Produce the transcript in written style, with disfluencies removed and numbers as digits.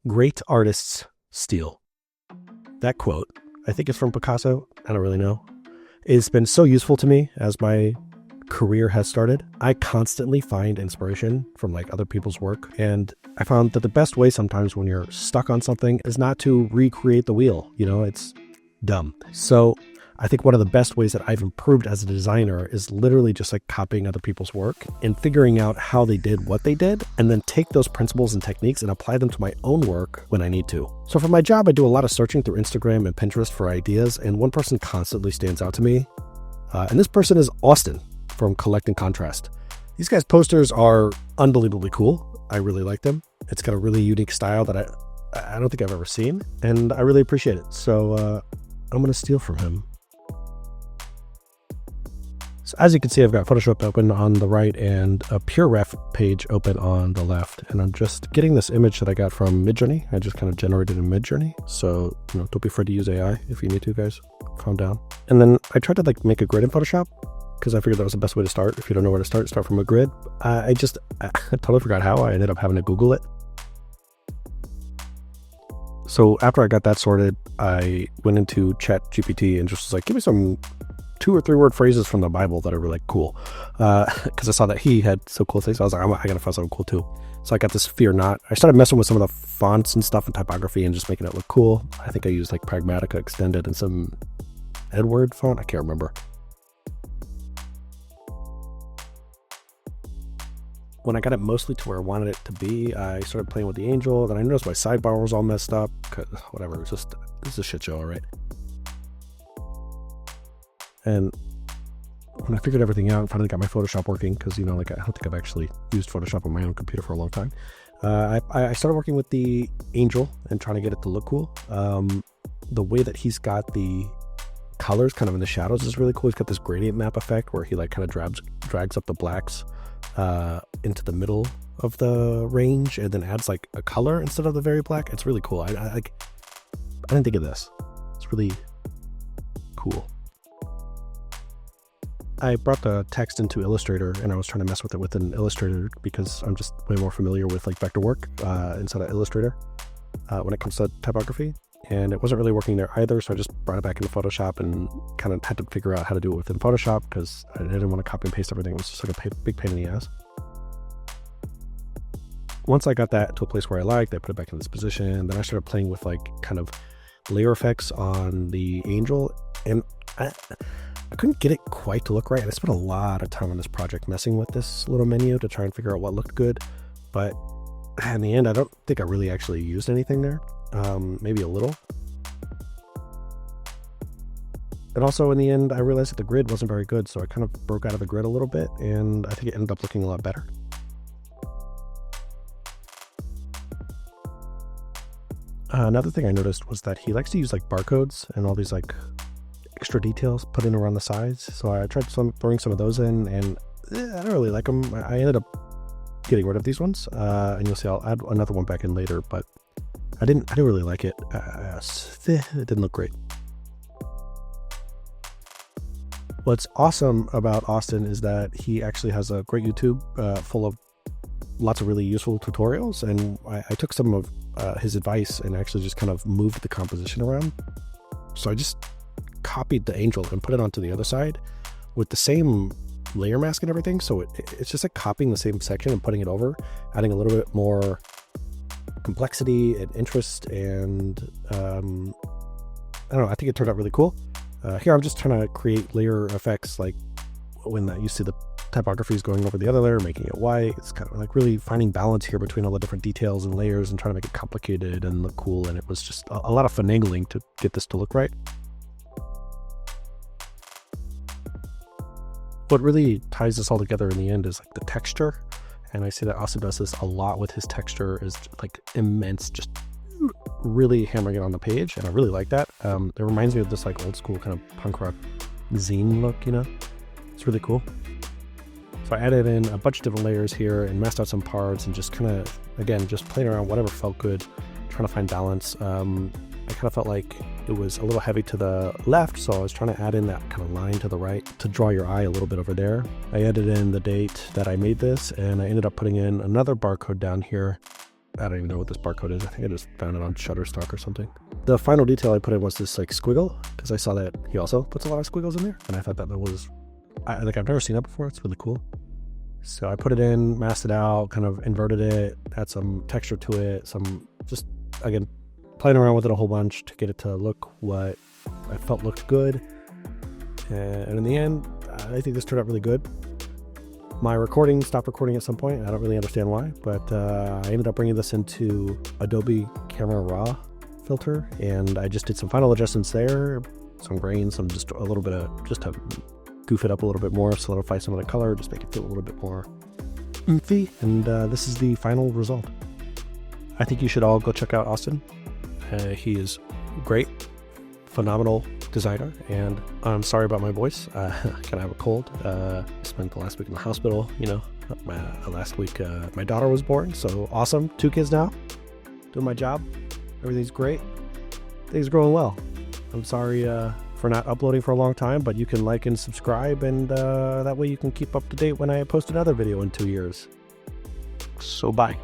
Great artists steal. That quote, I think it's from Picasso, I don't really know. It's been so useful to me as my career has started. I constantly find inspiration from like other people's work, and I found that the best way sometimes when you're stuck on something is not to recreate the wheel. It's dumb. So I think one of the best ways that I've improved as a designer is literally just like copying other people's work and figuring out how they did what they did, and then take those principles and techniques and apply them to my own work when I need to. So for my job, I do a lot of searching through Instagram and Pinterest for ideas, and one person constantly stands out to me. And this person is Austin from Collect and Contrast. These guys' posters are unbelievably cool. I really like them. It's got a really unique style that I don't think I've ever seen, and I really appreciate it. So I'm going to steal from him. So as you can see, I've got Photoshop open on the right and a PureRef page open on the left. And I'm just getting this image that I got from Midjourney. I just kind of generated in Midjourney. So, don't be afraid to use AI if you need to, guys. Calm down. And then I tried to make a grid in Photoshop because I figured that was the best way to start. If you don't know where to start from a grid. I totally forgot how. I ended up having to Google it. So after I got that sorted, I went into ChatGPT and just was like, give me some 2 or 3 word phrases from the Bible that are really cool. Because I saw that he had so cool things. I was like, I gotta find something cool too. So I got this Fear Not. I started messing with some of the fonts and stuff and typography and just making it look cool. I think I used Pragmatica Extended and some Edward font. I can't remember. When I got it mostly to where I wanted it to be, I started playing with the angel. Then I noticed my sidebar was all messed up. Whatever, it's a shit show, all right? And when I figured everything out and finally got my Photoshop working, because, I don't think I've actually used Photoshop on my own computer for a long time, I started working with the angel and trying to get it to look cool. The way that he's got the colors kind of in the shadows is really cool. He's got this gradient map effect where he kind of drags up the blacks into the middle of the range and then adds a color instead of the very black. It's really cool. I didn't think of this. It's really cool. I brought the text into Illustrator and I was trying to mess with it within Illustrator because I'm just way more familiar with Vectorwork instead of Illustrator when it comes to typography. And it wasn't really working there either, so I just brought it back into Photoshop and kind of had to figure out how to do it within Photoshop because I didn't want to copy and paste everything. It was just a big pain in the ass. Once I got that to a place where I liked, I put it back in this position. Then I started playing with kind of layer effects on the angel, and I couldn't get it quite to look right. And I spent a lot of time on this project messing with this little menu to try and figure out what looked good. But in the end, I don't think I really actually used anything there. Maybe a little. And also in the end, I realized that the grid wasn't very good. So I kind of broke out of the grid a little bit and I think it ended up looking a lot better. Another thing I noticed was that he likes to use barcodes and all these extra details put in around the sides. So I tried throwing some of those in, and I don't really like them. I ended up getting rid of these ones, and you'll see I'll add another one back in later. But I didn't really like it. It didn't look great. What's awesome about Austin is that he actually has a great YouTube full of lots of really useful tutorials, and I took some of his advice and actually just kind of moved the composition around. So I just copied the angel and put it onto the other side with the same layer mask and everything. So it's just copying the same section and putting it over, adding a little bit more complexity and interest, and I don't know, I think it turned out really cool. Here I'm just trying to create layer effects when you see the typography is going over the other layer, making it white. It's kind of really finding balance here between all the different details and layers and trying to make it complicated and look cool. And it was just a lot of finagling to get this to look right. What really ties this all together in the end is the texture. And I see that Austin does this a lot with his texture, is immense, just really hammering it on the page. And I really like that. It reminds me of this old school kind of punk rock zine look, It's really cool. So I added in a bunch of different layers here and messed out some parts and just kind of, again, just playing around whatever felt good, trying to find balance. I kind of felt like it was a little heavy to the left, so I was trying to add in that kind of line to the right to draw your eye a little bit over there. I added in the date that I made this, and I ended up putting in another barcode down here I don't even know what this barcode is. I think I just found it on Shutterstock or something. The final detail I put in was this like squiggle, because I saw that he also puts a lot of squiggles in there, and I thought that was, I've never seen that before. It's really cool. So I put it in, masked it out, kind of inverted it, add some texture to it, some just, again, playing around with it a whole bunch to get it to look what I felt looked good. And in the end, I think this turned out really good. My recording stopped recording at some point. I don't really understand why, but I ended up bringing this into Adobe Camera Raw filter, and I just did some final adjustments there, some grain, some just a little bit of, just to goof it up a little bit more, solidify some of the color, just make it feel a little bit more oomphy, and this is the final result. I think you should all go check out Austin. He is great, phenomenal designer, and I'm sorry about my voice. I kind of have a cold. Spent the last week in the hospital, you know. Last week my daughter was born, so awesome. 2 kids now, doing my job. Everything's great. Things are going well. I'm sorry for not uploading for a long time, but you can like and subscribe, and that way you can keep up to date when I post another video in 2 years. So bye.